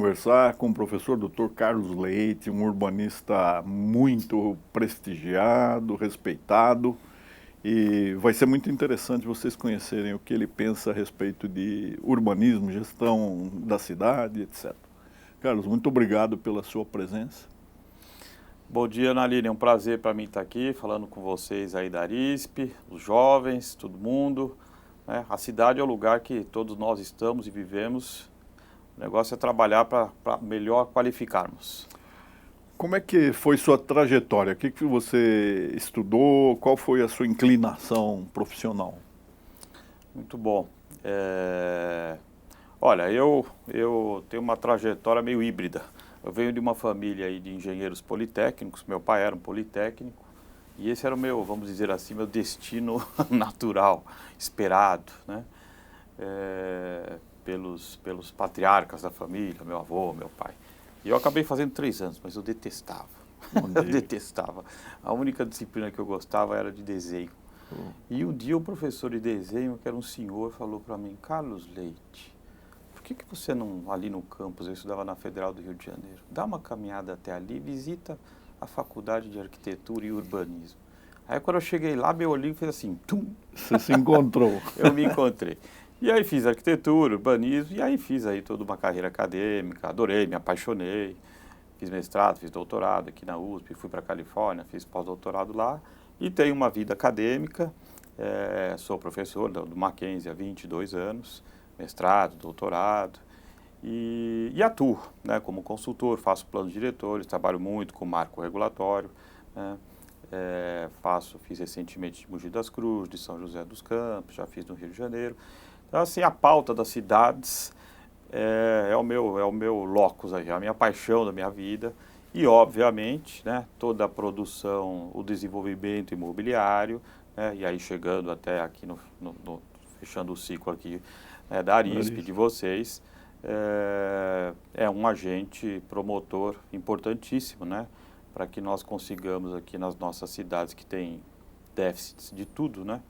conversar com o professor Dr. Carlos Leite, um urbanista muito prestigiado, respeitado, e vai ser muito interessante vocês conhecerem o que ele pensa a respeito de urbanismo, gestão da cidade, etc. Carlos, muito obrigado pela sua presença. Bom dia, Naline, é um prazer para mim estar aqui falando com vocês aí da Arisp, os jovens, todo mundo. A cidade é o lugar que todos nós estamos e vivemos. O negócio é trabalhar para melhor qualificarmos. Como é que foi sua trajetória? O que você estudou? Qual foi a sua inclinação profissional? Muito bom. Olha, eu tenho uma trajetória meio híbrida. Eu venho de uma família aí de engenheiros politécnicos, meu pai era um politécnico, e esse era o meu, vamos dizer assim, meu destino natural, esperado, né? Pelos patriarcas da família, meu avô, meu pai. E eu acabei fazendo 3 anos, mas eu detestava. Eu detestava. A única disciplina que eu gostava era de desenho. E um dia o professor de desenho, que era um senhor, falou para mim: Carlos Leite, por que você não, ali no campus, eu estudava na Federal do Rio de Janeiro, dá uma caminhada até ali, visita a Faculdade de Arquitetura e Urbanismo. Aí quando eu cheguei lá, meu olhinho fez assim, tum. Você se encontrou. Eu me encontrei. E aí fiz arquitetura, urbanismo, e aí fiz aí toda uma carreira acadêmica, adorei, me apaixonei, fiz mestrado, fiz doutorado aqui na USP, fui para a Califórnia, fiz pós-doutorado lá, e tenho uma vida acadêmica, sou professor do Mackenzie há 22 anos, mestrado, doutorado, e atuo, né, como consultor, faço planos diretores, trabalho muito com marco regulatório, né, fiz recentemente de Mogi das Cruzes, de São José dos Campos, já fiz no Rio de Janeiro. Então, assim, a pauta das cidades é o meu locus aí, a minha paixão da minha vida. E, obviamente, né, toda a produção, o desenvolvimento imobiliário, né, e aí chegando até aqui, fechando o ciclo aqui, né, da Arisp, de vocês, é um agente promotor importantíssimo, né, para que nós consigamos aqui nas nossas cidades que têm déficits de tudo, né,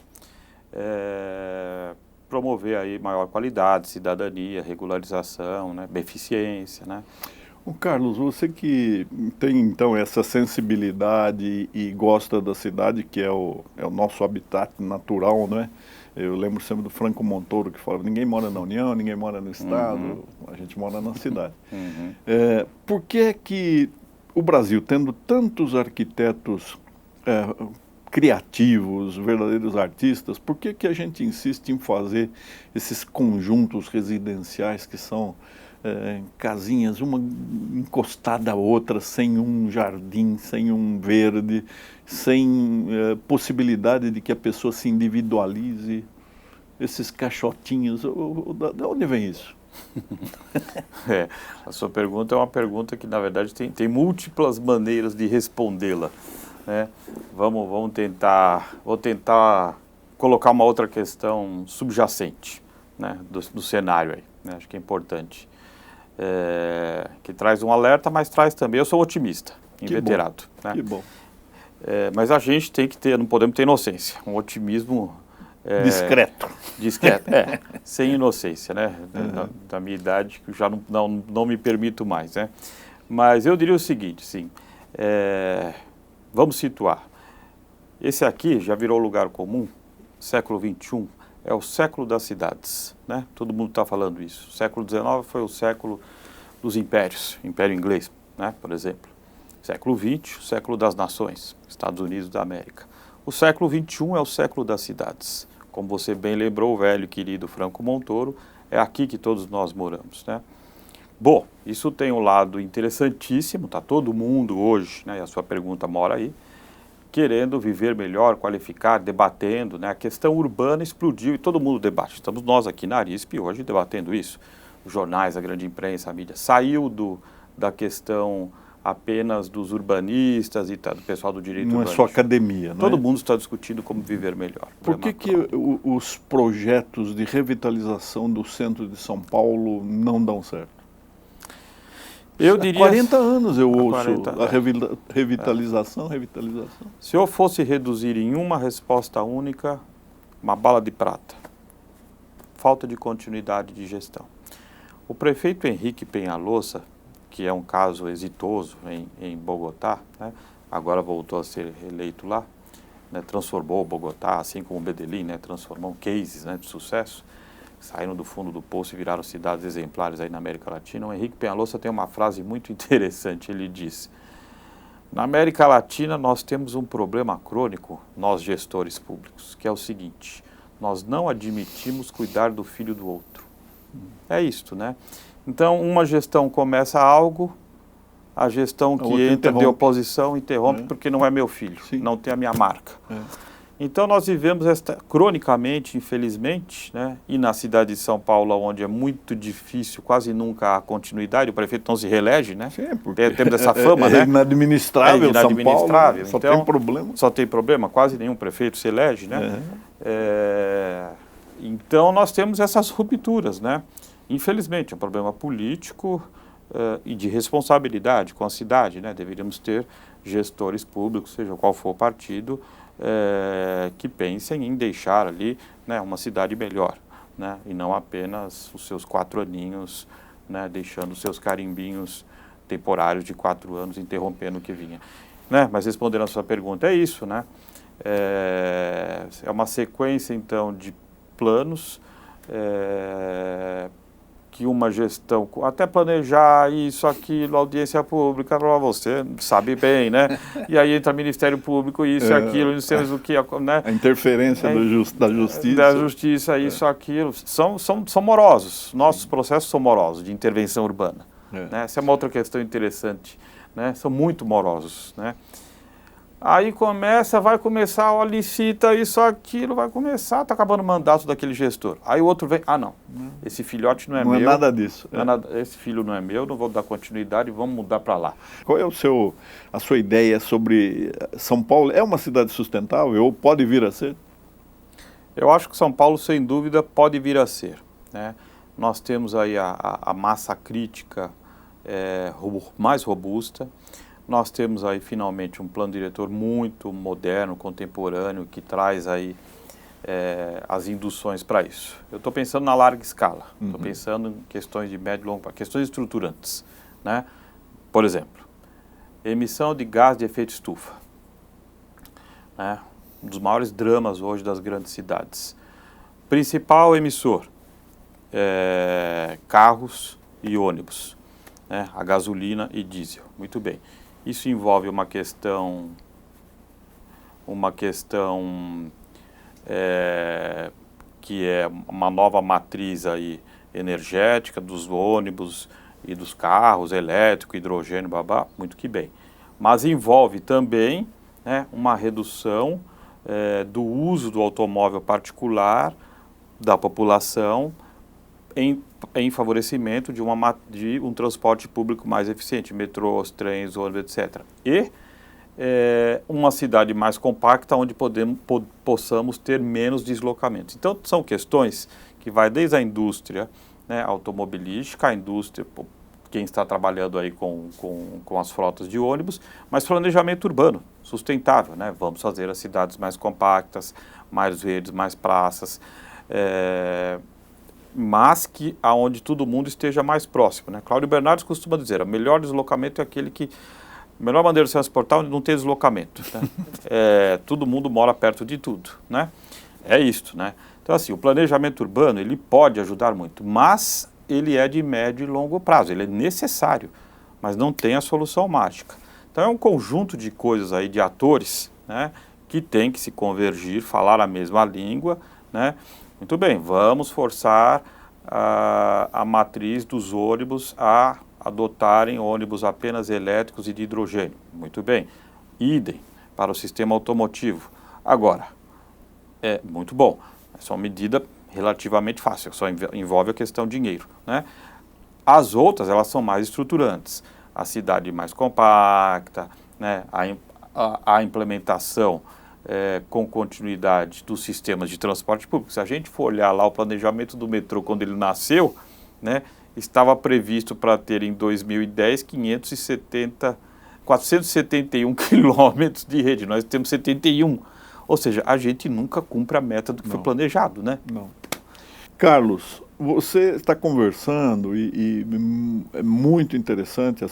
promover aí maior qualidade, cidadania, regularização, né, beneficência, né. O Carlos, você que tem então essa sensibilidade e gosta da cidade, que é o nosso habitat natural, né? Eu lembro sempre do Franco Montoro que falava: ninguém mora na União, ninguém mora no Estado, a gente mora na cidade. Por que é que o Brasil, tendo tantos arquitetos criativos, verdadeiros artistas, por que a gente insiste em fazer esses conjuntos residenciais que são casinhas, uma encostada à outra, sem um jardim, sem um verde, sem possibilidade de que a pessoa se individualize, esses caixotinhos, de onde vem isso? A sua pergunta é uma pergunta que, na verdade, tem múltiplas maneiras de respondê-la, né? Vou tentar colocar uma outra questão subjacente, né, do cenário aí, né? Acho que é importante. Que traz um alerta, mas traz também, eu sou otimista, inveterado. Né? Que bom. Mas a gente tem que ter, não podemos ter inocência, um otimismo... discreto. Discreto, sem inocência, né? Da minha idade, que já não me permito mais, né? Mas eu diria o seguinte, sim, vamos situar. Esse aqui já virou lugar comum, século XXI, é o século das cidades, né? Todo mundo está falando isso. O século XIX foi o século dos impérios, Império Inglês, né, por exemplo. Século XX, o século das nações, Estados Unidos da América. O século XXI é o século das cidades. Como você bem lembrou, o velho e querido Franco Montoro, é aqui que todos nós moramos, né? Bom, isso tem um lado interessantíssimo, está todo mundo hoje, né, e a sua pergunta mora aí, querendo viver melhor, qualificar, debatendo, né? A questão urbana explodiu e todo mundo debate. Estamos nós aqui na Arisp hoje debatendo isso. Os jornais, a grande imprensa, a mídia. Saiu da questão apenas dos urbanistas e do pessoal do direito urbano. Não é só academia, não é? Todo mundo está discutindo como viver melhor. Por que os projetos de revitalização do centro de São Paulo não dão certo? Eu diria... Há 40 anos eu ouço revitalização. Se eu fosse reduzir em uma resposta única, uma bala de prata: falta de continuidade de gestão. O prefeito Henrique Peñalosa, que é um caso exitoso em Bogotá, né, agora voltou a ser eleito lá, né, transformou Bogotá, assim como Medellín, né, transformou cases, né, de sucesso, saíram do fundo do poço e viraram cidades exemplares aí na América Latina. O Henrique Peñalosa tem uma frase muito interessante, ele diz: na América Latina nós temos um problema crônico, nós gestores públicos, que é o seguinte: nós não admitimos cuidar do filho do outro. É isto, né? Então, uma gestão começa algo, a gestão que entra de oposição interrompe porque não é meu filho, não tem a minha marca. Então, nós vivemos cronicamente, infelizmente, né? E na cidade de São Paulo, onde é muito difícil, quase nunca há continuidade, o prefeito não se reelege, né? Sim, porque temos essa fama, né? Inadministrável, São Paulo, só então, tem problema. Só tem problema, quase nenhum prefeito se elege, né? Então, nós temos essas rupturas, né? Infelizmente, é um problema político e de responsabilidade com a cidade, né? Deveríamos ter gestores públicos, seja qual for o partido, que pensem em deixar ali, né, uma cidade melhor, né? E não apenas os seus 4 aninhos, né, deixando os seus carimbinhos temporários de 4 anos, interrompendo o que vinha. Né? Mas respondendo a sua pergunta, é isso, né? É uma sequência, então, de planos, que uma gestão, até planejar isso, aquilo, audiência pública, para você sabe bem, né? E aí entra Ministério Público, isso e aquilo, não sei o que, né? A interferência da justiça. Da justiça, isso, aquilo, são morosos, nossos processos são morosos, de intervenção urbana. Né? Essa é uma outra questão interessante, né? São muito morosos, né? Aí vai começar, ó, licita isso, aquilo, vai começar, está acabando o mandato daquele gestor. Aí o outro vem, não, esse filhote não é meu. Não é nada disso. Esse filho não é meu, não vou dar continuidade, vamos mudar para lá. Qual é a sua ideia sobre São Paulo? É uma cidade sustentável ou pode vir a ser? Eu acho que São Paulo, sem dúvida, pode vir a ser, né? Nós temos aí a massa crítica mais robusta. Nós temos aí, finalmente, um plano diretor muito moderno, contemporâneo, que traz aí as induções para isso. Eu estou pensando na larga escala, estou pensando em questões de médio e longo prazo, questões estruturantes, né? Por exemplo, emissão de gás de efeito estufa, né? Um dos maiores dramas hoje das grandes cidades. Principal emissor, carros e ônibus, né? A gasolina e diesel. Muito bem. Isso envolve uma questão que é uma nova matriz aí energética dos ônibus e dos carros, elétrico, hidrogênio, muito que bem. Mas envolve também, né, uma redução do uso do automóvel particular da população em favorecimento de um transporte público mais eficiente, metrôs, trens, ônibus, etc. E uma cidade mais compacta, onde possamos ter menos deslocamentos. Então, são questões que vai desde a indústria, né, automobilística, a indústria, quem está trabalhando aí com as frotas de ônibus, mas planejamento urbano, sustentável, né? Vamos fazer as cidades mais compactas, mais verdes, mais praças, mas que aonde todo mundo esteja mais próximo, né? Cláudio Bernardes costuma dizer, o melhor deslocamento é aquele que... A melhor maneira de se transportar é onde não tem deslocamento, né? Todo mundo mora perto de tudo, né? É isto, né? Então, assim, o planejamento urbano, ele pode ajudar muito, mas ele é de médio e longo prazo, ele é necessário, mas não tem a solução mágica. Então, é um conjunto de coisas aí, de atores, né, que tem que se convergir, falar a mesma língua, né? Muito bem, vamos forçar a matriz dos ônibus a adotarem ônibus apenas elétricos e de hidrogênio. Muito bem. Idem para o sistema automotivo. Agora, é muito bom. Essa é uma medida relativamente fácil, só envolve a questão de dinheiro, né? As outras, elas são mais estruturantes. A cidade mais compacta, né? A implementação com continuidade dos sistemas de transporte público. Se a gente for olhar lá o planejamento do metrô quando ele nasceu, né, estava previsto para ter em 2010 471 quilômetros de rede. Nós temos 71. Ou seja, a gente nunca cumpre a meta do que foi planejado, né? Não. Carlos, você está conversando e é muito interessante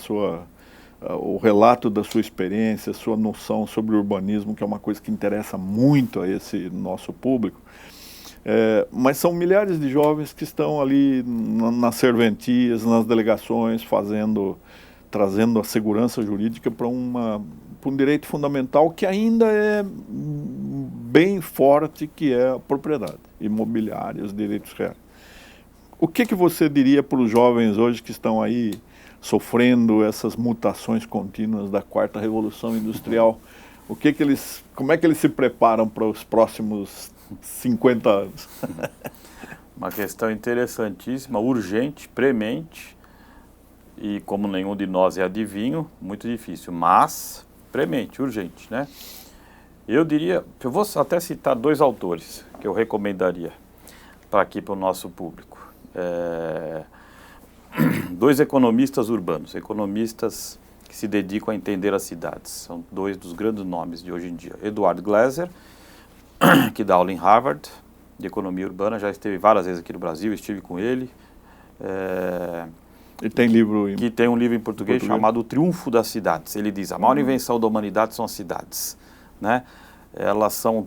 o relato da sua experiência, a sua noção sobre o urbanismo, que é uma coisa que interessa muito a esse nosso público. Mas são milhares de jovens que estão ali nas serventias, nas delegações, trazendo a segurança jurídica para um direito fundamental que ainda é bem forte, que é a propriedade imobiliária, os direitos reais. O que você diria para os jovens hoje que estão aí sofrendo essas mutações contínuas da quarta revolução industrial? Como é que eles se preparam para os próximos 50 anos? Uma questão interessantíssima, urgente, premente, e como nenhum de nós é adivinho, muito difícil, mas premente, urgente, né? Eu vou até citar 2 autores que eu recomendaria para aqui, para o nosso público. 2 economistas urbanos, economistas que se dedicam a entender as cidades. São 2 dos grandes nomes de hoje em dia. Edward Glaeser, que dá aula em Harvard, de economia urbana, já esteve várias vezes aqui no Brasil, estive com ele. E tem livro que tem um livro em português chamado O Triunfo das Cidades. Ele diz, a maior invenção da humanidade são as cidades, né? Elas são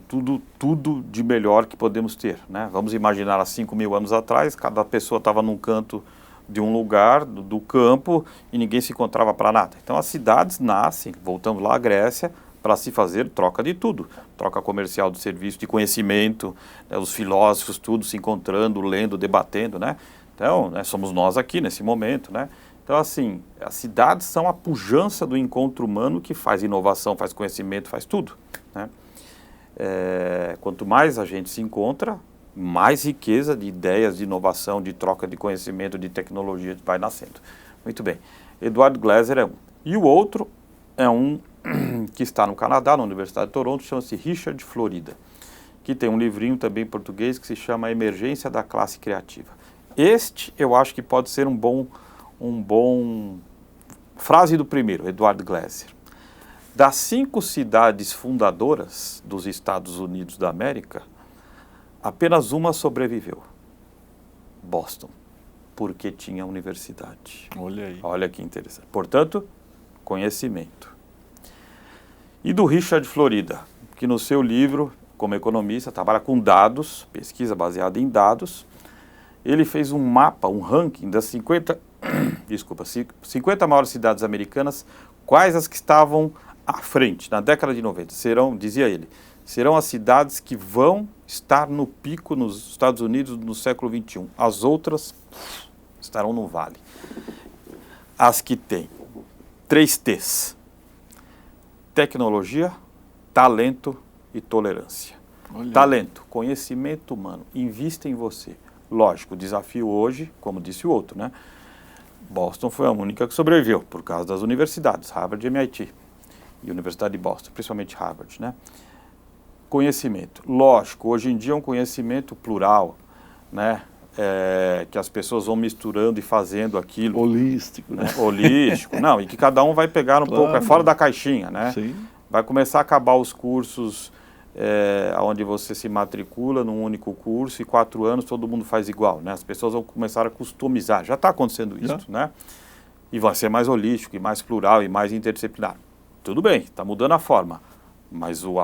tudo de melhor que podemos ter, né? Vamos imaginar há 5.000 anos atrás, cada pessoa estava num canto de um lugar, do campo, e ninguém se encontrava para nada. Então as cidades nascem, voltamos lá à Grécia, para se fazer troca de tudo. Troca comercial de serviço, de conhecimento, né? Os filósofos, tudo se encontrando, lendo, debatendo, né? Então, né, somos nós aqui nesse momento, né? Então, assim, as cidades são a pujança do encontro humano que faz inovação, faz conhecimento, faz tudo, né? Quanto mais a gente se encontra, mais riqueza de ideias, de inovação, de troca de conhecimento, de tecnologia vai nascendo. Muito bem. Edward Glaeser é um. E o outro é um que está no Canadá, na Universidade de Toronto, chama-se Richard Florida, que tem um livrinho também em português que se chama Emergência da Classe Criativa. Este, eu acho que pode ser um bom frase do primeiro, Edward Glaeser. Das 5 cidades fundadoras dos Estados Unidos da América, apenas uma sobreviveu, Boston, porque tinha universidade. Olha aí. Olha que interessante. Portanto, conhecimento. E do Richard Florida, que no seu livro, como economista, trabalha com dados, pesquisa baseada em dados. Ele fez um mapa, um ranking das 50 maiores cidades americanas, quais as que estavam à frente, na década de 90. Dizia ele, serão as cidades que vão estar no pico nos Estados Unidos no século XXI. As outras estarão no vale. As que têm 3 T's: tecnologia, talento e tolerância. Olha. Talento, conhecimento humano, invista em você. Lógico, o desafio hoje, como disse o outro, né? Boston foi a única que sobreviveu, por causa das universidades, Harvard e MIT, e a Universidade de Boston, principalmente Harvard, né? Conhecimento, lógico, hoje em dia é um conhecimento plural, né? Que as pessoas vão misturando e fazendo aquilo. Holístico, né? Holístico, não, e que cada um vai pegar pouco, fora da caixinha, né? Sim. Vai começar a acabar os cursos onde você se matricula num único curso e 4 anos todo mundo faz igual, né? As pessoas vão começar a customizar, já está acontecendo isso, né? E vai ser mais holístico, e mais plural, e mais interdisciplinar. Tudo bem, está mudando a forma, mas o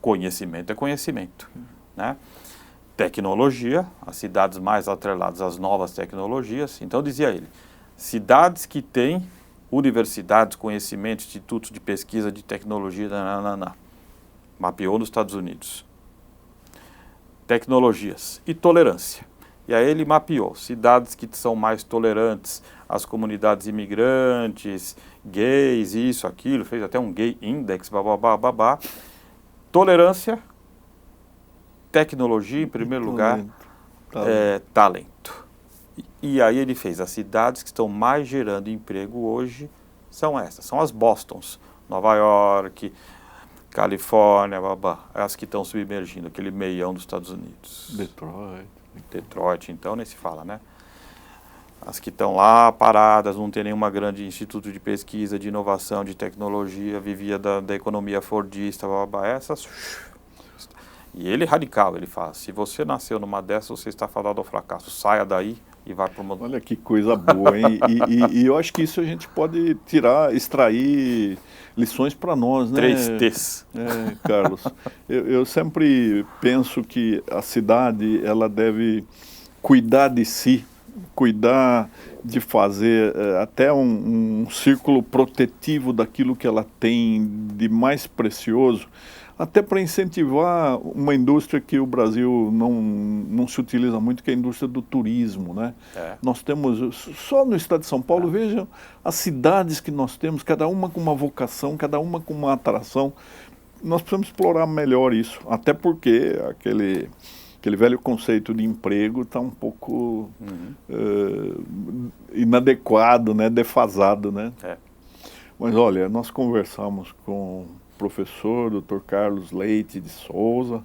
conhecimento é conhecimento, né? Tecnologia, as cidades mais atreladas às novas tecnologias. Então, dizia ele, cidades que têm universidades, conhecimento, institutos de pesquisa de tecnologia, mapeou nos Estados Unidos. Tecnologias e tolerância. E aí ele mapeou cidades que são mais tolerantes às comunidades imigrantes, gays, isso, aquilo, fez até um gay index, babá. Tolerância, tecnologia em primeiro lugar, talento. E aí ele fez as cidades que estão mais gerando emprego hoje são essas, são as Bostons, Nova York, Califórnia, as que estão submergindo, aquele meião dos Estados Unidos. Detroit, então, nem se fala, né? As que estão lá paradas, não tem nenhuma grande instituto de pesquisa, de inovação, de tecnologia, vivia da economia fordista, essas. E ele é radical, ele fala, se você nasceu numa dessas, você está fadado ao fracasso, saia daí e vai para uma... Olha que coisa boa, hein? E eu acho que isso a gente pode extrair lições para nós, né? 3 T's. Carlos, eu sempre penso que a cidade, ela deve cuidar de si, cuidar de fazer até um círculo protetivo daquilo que ela tem de mais precioso, até para incentivar uma indústria que o Brasil não se utiliza muito, que é a indústria do turismo, né? Nós temos, só no estado de São Paulo, vejam as cidades que nós temos, cada uma com uma vocação, cada uma com uma atração. Nós precisamos explorar melhor isso, até porque aquele velho conceito de emprego está um pouco inadequado, né? Defasado, né? Mas olha, nós conversamos com o professor Dr. Carlos Leite de Souza,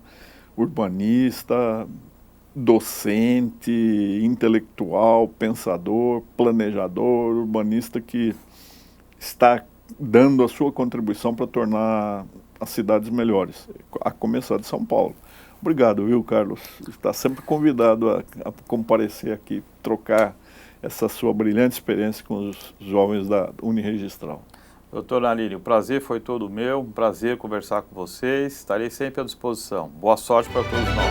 urbanista, docente, intelectual, pensador, planejador, urbanista que está dando a sua contribuição para tornar as cidades melhores, a começar de São Paulo. Obrigado, viu, Carlos? Está sempre convidado a comparecer aqui, trocar essa sua brilhante experiência com os jovens da Uniregistral. Doutor Nalini, o prazer foi todo meu, um prazer conversar com vocês, estarei sempre à disposição. Boa sorte para todos nós.